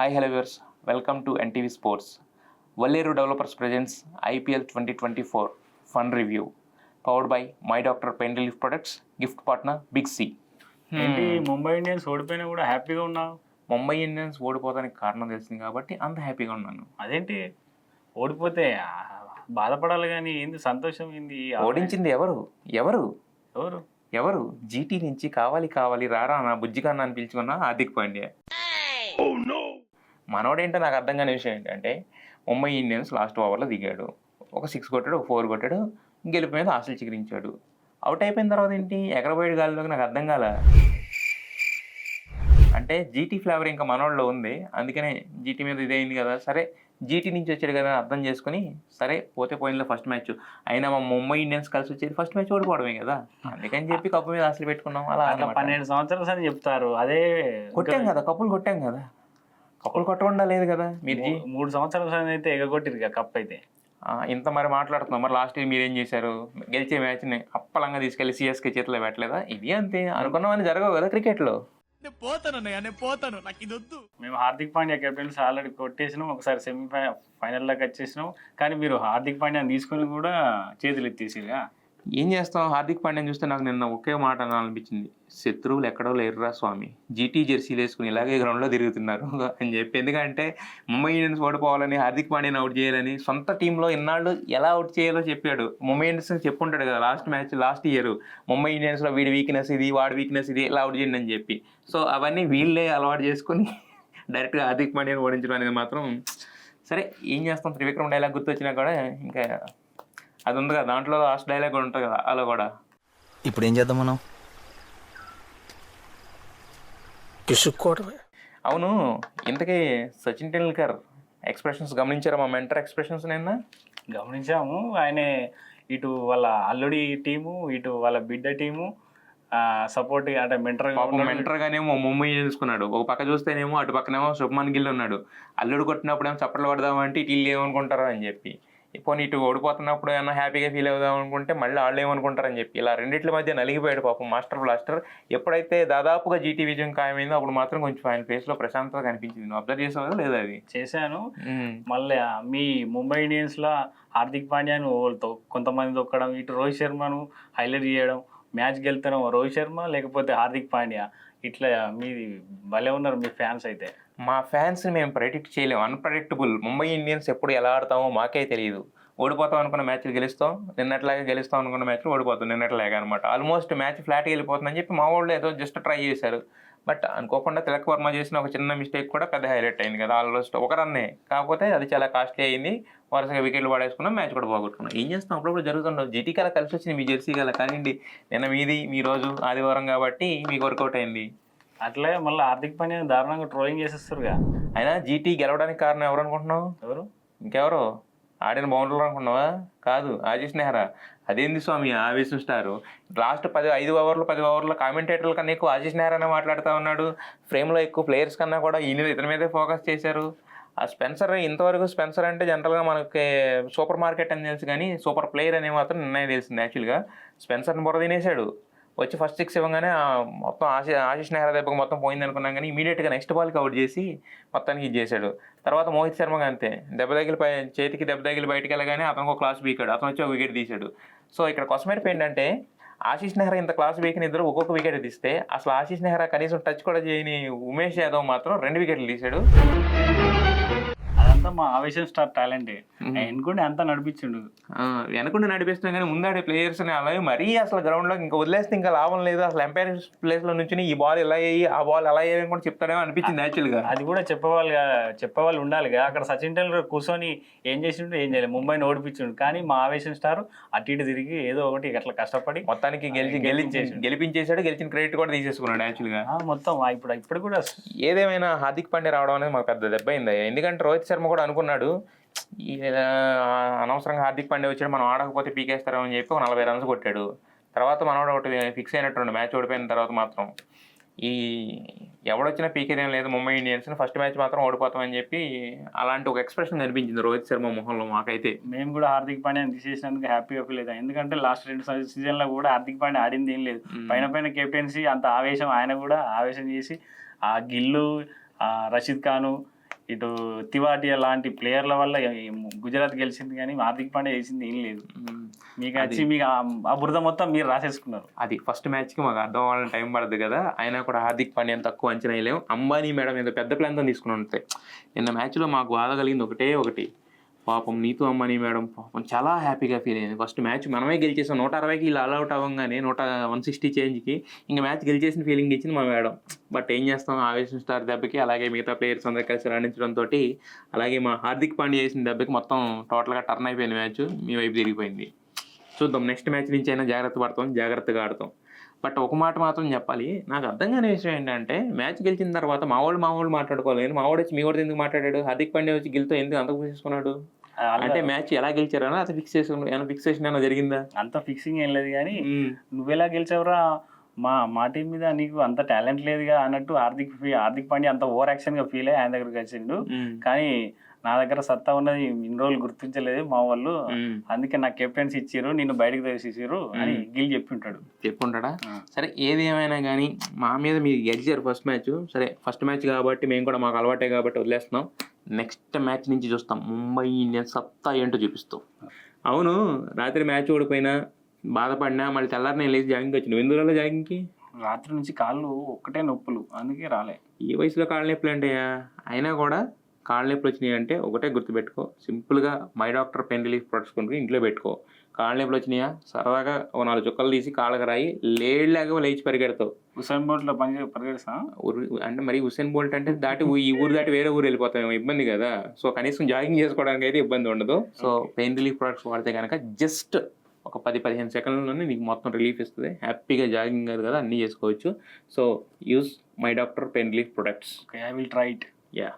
Hi, hello viewers. Welcome to NTV Sports. Valleru Developers presents IPL 2024 Fun Review, powered by My Doctor Pain Relief Products, gift partner Big C. ఏంటి Mumbai Indians ఓడిపోయినా కూడా హ్యాపీగా ఉన్నావు? Mumbai Indians ఓడిపోవడానికి కారణం తెలిసింది కాబట్టి అంత హ్యాపీగా ఉన్నాను. అదేంటి ఓడిపోతే బాధపడాలి కానీ ఏంది సంతోషం ఏంది? ఓడించింది ఎవరు ఎవరు ఎవరు ఎవరు జీటీ నుంచి కావాలి రారా నా బుజ్జికన్నా అని పిలుచుకున్నా హార్దిక్ పాండ్యా. మనోడేంటో నాకు అర్థం కాని విషయం ఏంటంటే ముంబై ఇండియన్స్ లాస్ట్ ఓవర్లో దిగాడు, ఒక 6 కొట్టాడు, ఒక 4 కొట్టాడు, గెలుపు మీద ఆశలు చిగురించాడు. అవుట్ అయిపోయిన తర్వాత ఏంటి ఎగరబోయేడు గాలిలోకి నాకు అర్థం కాల. అంటే జీటీ ఫ్లేవర్ ఇంకా మనోళ్ళలో ఉంది, అందుకనే జీటీ మీద ఇదైంది కదా, సరే జీటీ నుంచి వచ్చాడు కదా అర్థం చేసుకుని సరే పోతే పోయినలో ఫస్ట్ మ్యాచ్ అయినా మా ముంబై ఇండియన్స్ కలిసి వచ్చేది ఫస్ట్ మ్యాచ్ ఓడిపోవడమే కదా, అందుకని చెప్పి కప్పు మీద ఆశలు పెట్టుకున్నాం. అలా 12 సంవత్సరాలు అని చెప్తారు, అదే కొట్టాం కదా, కప్పులు కొట్టాం కదా, కప్పులు కొట్టకుండా లేదు కదా. మీరు 3 సంవత్సరాల అయితే ఎగగొట్టిరు కప్ అయితే. ఇంత మరి మాట్లాడుతున్నాం, మరి లాస్ట్ ఇయర్ మీరేం చేశారు? గెలిచే మ్యాచ్ని అప్పలంగా తీసుకెళ్లి సిఎస్కే చేతిలో పెట్టలేదా? ఇది అంతే, అనుకున్నామని జరగవు కదా క్రికెట్లో. మేము హార్దిక్ పాండ్యా కెప్టెన్స్ ఆల్రెడీ కొట్టేసినాం, ఒకసారి ఫైనల్ దాకా వచ్చేసినాం, కానీ మీరు హార్దిక్ పాండ్యాని తీసుకొని కూడా చేతులు ఎత్తేసిగా. ఏం చేస్తాం, హార్దిక్ పాండ్యాని చూస్తే నాకు నిన్న ఒకే మాట అనిపించింది, శత్రువులు ఎక్కడో లేరురా స్వామి, జీటీ జెర్సీలు వేసుకుని ఇలాగే గ్రౌండ్లో తిరుగుతున్నారు అని చెప్పి. ఎందుకంటే ముంబై ఇండియన్స్ ఓడిపోవాలని, హార్దిక్ పాండ్యాని అవుట్ చేయాలని సొంత టీంలో ఇన్నాళ్ళు ఎలా అవుట్ చేయాలో చెప్పాడు. ముంబై ఇండియన్స్ చెప్పుంటాడు కదా లాస్ట్ ఇయర్ ముంబై ఇండియన్స్లో వీడి వీక్నెస్ ఇది, వాడి వీక్నెస్ ఇది, ఎలా అవుట్ చేయండి అని చెప్పి. సో అవన్నీ వీళ్ళే అలవాటు చేసుకుని డైరెక్ట్గా హార్దిక్ పాండ్యాని ఓడించడం అనేది మాత్రం సరే ఏం చేస్తాం. త్రివిక్రమ్ డైలాగ్ గుర్తొచ్చినా కూడా ఇంకా అది ఉంది కదా, దాంట్లో లాస్ట్ డైలాగ్ కూడా ఉంటుంది కదా, అలా కూడా. ఇప్పుడు ఏం చేద్దాం మనం? అవును, ఇంతకీ సచిన్ టెండూల్కర్ ఎక్స్ప్రెషన్స్ గమనించారా? మా మెంటర్ ఎక్స్ప్రెషన్స్ నిన్న గమనించాము. ఆయన ఇటు వాళ్ళ అల్లుడి టీము, ఇటు వాళ్ళ బిడ్డ టీము సపోర్ట్ అంటే మెంటర్గానేమో ముంబై తీసుకున్నాడు. ఒక పక్క చూస్తేనేమో అటు పక్కనేమో శుభ్మన్ గిల్ ఉన్నాడు. అల్లుడు కొట్టినప్పుడు ఏమో చప్పట్లు పడదామంటే ఇటు వీళ్ళు ఏమనుకుంటారో అని చెప్పి, పోనీ ఇటు ఓడిపోతున్నప్పుడు ఏమన్నా హ్యాపీగా ఫీల్ అవుదాం అనుకుంటే మళ్ళీ వాళ్ళు ఏమనుకుంటారని చెప్పి ఇలా రెండిట్ల మధ్య నలిగిపోయాడు పాపం మాస్టర్ బ్లాస్టర్. ఎప్పుడైతే దాదాపుగా జీటీ విజయం ఖాయమైందో అప్పుడు మాత్రం కొంచెం ఆయన ఫేస్లో ప్రశాంతత కనిపించింది. నువ్వు అబ్జర్వ్ చేసావు లేదా? అది చేశాను. మళ్ళీ మీ ముంబై ఇండియన్స్లో హార్దిక్ పాండ్యాను కొంతమంది తొక్కడం, ఇటు రోహిత్ శర్మను హైలైట్ చేయడం, మ్యాచ్ గెలుతాను రోహిత్ శర్మ లేకపోతే హార్దిక్ పాండ్యా, ఇట్లా మీది భలే ఉన్నారు మీ ఫ్యాన్స్ అయితే. మా ఫ్యాన్స్ని మేము ప్రెడిక్ట్ చేయలేము, అన్ప్రెడిక్టబుల్. ముంబై ఇండియన్స్ ఎప్పుడు ఎలా ఆడతామో మాకే తెలియదు. ఓడిపోతాం అనుకున్న మ్యాచ్లు గెలుస్తాం, నిన్నట్లాగే గెలుస్తాం అనుకున్న మ్యాచ్లు ఓడిపోతాం నిన్నట్లాగే అనమాట. ఆల్మోస్ట్ మ్యాచ్ ఫ్లాట్గా వెళ్ళిపోతుందని చెప్పి మా వాళ్ళు ఏదో జస్ట్ ట్రై చేశారు. బట్ అనుకోకుండా తిలక్ వర్మ చేసిన ఒక చిన్న మిస్టేక్ కూడా పెద్ద హైలైట్ అయింది కదా, ఆల్మోస్ట్ ఒక రన్నే, కాకపోతే అది చాలా కాస్ట్లీ అయింది. వరుసగా వికెట్లు పడేసుకున్నాం, మ్యాచ్ కూడా పోగొట్టుకున్నాం. ఏం చేస్తాం, అప్పుడప్పుడు జరుగుతుండవు. జీటీ కల కలిసి వచ్చింది, మీ జెర్సీ కల కానివ్వండి. నిన్న మీది మీ రోజు ఆదివారం కాబట్టి మీకు వర్కౌట్ అయింది. అట్లే మళ్ళీ హార్దిక్ పాండ్యా దారుణంగా ట్రోలింగ్ చేసేస్తారుగా. అయినా జీటీ గెలవడానికి కారణం ఎవరు అనుకుంటున్నావు? ఎవరు? ఇంకెవరు? ఆడిన బౌండర్లు అనుకున్నావా? కాదు, ఆశీష్ నెహ్రా. అదేంది స్వామి ఆవేశం స్టారు, లాస్ట్ 10 ఓవర్లో కామెంటేటర్ల కన్నా ఎక్కువ ఆశీష్ నెహ్రానే మాట్లాడుతూ ఉన్నాడు. ఫ్రేమ్లో ఎక్కువ ప్లేయర్స్ కన్నా కూడా ఇతని మీదే ఫోకస్ చేశారు. ఆ స్పెన్సర్, ఇంతవరకు స్పెన్సర్ అంటే జనరల్గా మనకి సూపర్ మార్కెట్ అని తెలుసు, కానీ సూపర్ ప్లేయర్ అనే మాత్రం నిన్నే తెలిసింది. యాక్చువల్గా స్పెన్సర్ని బుర్ర తినేశాడు. వచ్చి ఫస్ట్ 6 ఇవ్వగానే మొత్తం ఆశీష్ నెహ్రా దెబ్బకు మొత్తం పోయింది అనుకున్నాం, కానీ ఇమీడియట్గా నెక్స్ట్ బాల్కి అవుట్ చేసి మొత్తానికి ఇది చేశాడు. తర్వాత మోహిత్ శర్మగా అంతే, చేతికి దెబ్బ తగిలి బయటకు వెళ్ళగానే అతనికి ఒక క్లాస్ బీకాడు, అతను వచ్చి ఒక వికెట్ తీశాడు. సో ఇక్కడ కొసమెరుపు ఏంటంటే ఆశీష్ నెహ్రా ఇంత క్లాస్ బీకిన ఇద్దరు ఒక్కొక్క వికెట్ తీస్తే అసలు ఆశీష్ నెహ్రా కనీసం టచ్ కూడా చేయని ఉమేష్ యాదవ్ మాత్రం 2 వికెట్లు తీశాడు. అదంతా మా ఆవేశం స్టార్ టాలెంటే. వెనుకుండి అంతా నడిపించిండు, వెనకుండా నడిపిస్తున్నాం, కానీ ముందాడే ప్లేయర్స్ని అలాగే మరీ అసలు గ్రౌండ్లో ఇంకా వదిలేస్తే ఇంకా లాభం లేదు. అసలు ఎంపైర్ ప్లేస్లో నుంచి ఈ బాల్ ఎలా అయ్యి ఆ బాల్ ఎలా అయ్యాయని కూడా చెప్తాడేమో అనిపించింది యాక్చువల్గా. అది కూడా చెప్పేవాళ్ళు ఉండాలిగా. అక్కడ సచిన్ టెండూల్కర్ కూర్చొని ఏం చేసిండు, ఏం చేయలేదు, ముంబైని ఓడిపించిండు. కానీ మా ఆవేశం స్టార్ అటు ఇటు తిరిగి ఏదో ఒకటి అట్లా కష్టపడి మొత్తానికి గెలిపించేశాడు. గెలిచిన క్రెడిట్ కూడా తీసేసుకున్నాడు యాక్చువల్గా మొత్తం. ఇప్పుడు కూడా ఏదేమైనా హార్దిక్ పాండ్యా రావడం అనేది మాకు పెద్ద దెబ్బ అయింది. ఎందుకంటే రోహిత్ శర్మ కూడా అనుకున్నాడు అనవసరంగా హార్దిక్ పాండ్యా వచ్చాడు, మనం ఆడకపోతే పీకేస్తారో అని చెప్పి 40 రన్స్ కొట్టాడు. తర్వాత మనోడు ఒకటి ఫిక్స్ అయినట్టుండి, మ్యాచ్ ఓడిపోయిన తర్వాత మాత్రం ఈ ఎవడొచ్చినా పీకేదేం లేదు ముంబై ఇండియన్స్ని, ఫస్ట్ మ్యాచ్ మాత్రం ఓడిపోతామని చెప్పి అలాంటి ఒక ఎక్స్ప్రెషన్ కనిపించింది రోహిత్ శర్మ మొహంలో మాకైతే. మేము కూడా హార్దిక్ పాండ్యాని తీసేసినందుకు హ్యాపీగా ఫీల్ అవుతాం. ఎందుకంటే లాస్ట్ 2 సీజన్లో కూడా హార్దిక్ పాండ్యా ఆడింది ఏం లేదు. పైన కెప్టెన్సీ అంత ఆవేశం, ఆయన కూడా ఆవేశం చేసి ఆ గిల్లు, రషీద్ ఖాను, ఇటు తివాటియా లాంటి ప్లేయర్ల వల్ల ఈ గుజరాత్ గెలిచింది కానీ హార్దిక్ పాండ్యా చేసింది ఏం లేదు. మీకు వచ్చి మీకు ఆ బురద మొత్తం మీరు రాసేసుకున్నారు. అది ఫస్ట్ మ్యాచ్కి మాకు అర్థం అవ్వాలని టైం పడుతుంది కదా. అయినా కూడా హార్దిక్ పాండ్యాని తక్కువ అంచనా వేయలేము. అంబానీ మేడం ఏదో పెద్ద ప్లాన్తో తీసుకుని ఉంటాయి. నిన్న మ్యాచ్లో మాకు బాధ కలిగింది ఒకటి, పాపం నీతూ అంబానీ మేడం పాపం చాలా హ్యాపీగా ఫీల్ అయింది. ఫస్ట్ మ్యాచ్ మనమే గెలిచేసాం, 160కి ఇలా ఆల్అవుట్ అవ్వగానే 160 చేంజ్కి ఇంకా మ్యాచ్ గెలిచేసిన ఫీలింగ్ ఇచ్చింది మా మేడం. బట్ ఏం చేస్తాం, ఆవేశం స్టార్ దెబ్బకి అలాగే మిగతా ప్లేయర్స్ అందరూ కలిసి రాణించడంతో అలాగే మా హార్దిక్ పాండ్యా చేసిన దెబ్బకి మొత్తం టోటల్గా టర్న్ అయిపోయింది మ్యాచ్. మీ వైపు తిరిగిపోయింది. చూద్దాం నెక్స్ట్ మ్యాచ్ నుంచి అయినా జాగ్రత్తగా ఆడతాం. బట్ ఒక మాట మాత్రం చెప్పాలి, నాకు అర్థం కాని విషయం ఏంటంటే మ్యాచ్ గెలిచిన తర్వాత మా వాళ్ళు మాట్లాడుకోవాలి. మా వాడు వచ్చి మీ వాడు ఎందుకు మాట్లాడాడు, హార్దిక్ పాండ్యా వచ్చి గెలితో ఎందుకు అంత చేసుకున్నాడు అంటే మ్యాచ్ ఎలా గెలిచారని అది ఫిక్సేషన్ ఏమైనా జరిగిందా? అంత ఫిక్సింగ్ ఏం లేదు కానీ నువ్వెలా గెలిచావురా, మా టీం మీద నీకు అంత టాలెంట్ లేదుగా అన్నట్టు హార్దిక్ పాండ్యా అంత ఓవర్ యాక్షన్ గా ఫీల్ అయ్యి ఆయన దగ్గరికి వచ్చిండు. కానీ నా దగ్గర సత్తా ఉన్నది ఇన్ని రోజులు గుర్తించలేదు మా వాళ్ళు, అందుకే నాకు కెప్టెన్సీ ఇచ్చిర్రు, నిన్ను బయటకు తీసిర్రు అని గిల్ చెప్పుంటాడా. సరే ఏది ఏమైనా కానీ మా మీద మీరు గెలిచారు ఫస్ట్ మ్యాచ్. సరే ఫస్ట్ మ్యాచ్ కాబట్టి మేము కూడా మాకు అలవాటే కాబట్టి వదిలేస్తున్నాం. నెక్స్ట్ మ్యాచ్ నుంచి చూస్తాం ముంబై ఇండియన్స్ సత్తా ఏంటో చూపిస్తాం. అవును, రాత్రి మ్యాచ్ ఓడిపోయినా బాధపడినా మళ్ళీ తెల్లారి నేను లేచి జాగింగ్కి వచ్చిన. ఎందువల్ల జాగింగ్కి? రాత్రి నుంచి కాళ్ళు ఒక్కటే నొప్పులు, అందుకే రాలే. ఈ వయసులో కాళ్ళ నొప్పులు అంటాయా? అయినా కూడా కాళ్ళ నొప్పులు వచ్చినాయి అంటే ఒకటే గుర్తుపెట్టుకో, సింపుల్గా my doctor pain relief products కొనుక్కొని ఇంట్లో పెట్టుకో. కాళ్ళ నొప్పులు వచ్చినాయా సరదాగా 4 చుక్కలు తీసి కాళ్ళకి రాయి, లేచి పరిగెడతావు. హుసేన్ బోల్ట్లో పరిగెడతా అంటే మరి హుసేన్ బోల్ట్ అంటే ఈ ఊరు దాటి వేరే ఊరు వెళ్ళిపోతాం, ఇబ్బంది కదా. సో కనీసం జాగింగ్ చేసుకోవడానికి అయితే ఇబ్బంది ఉండదు. సో పెయిన్ రిలీఫ్ ప్రొడక్ట్స్ వాడితే కనుక జస్ట్ ఒక 10-15 సెకండ్లోనే నీకు మొత్తం రిలీఫ్ ఇస్తుంది. హ్యాపీగా జాగింగ్ కదా అన్నీ చేసుకోవచ్చు. So use my doctor pain relief products. I will try it. Yeah.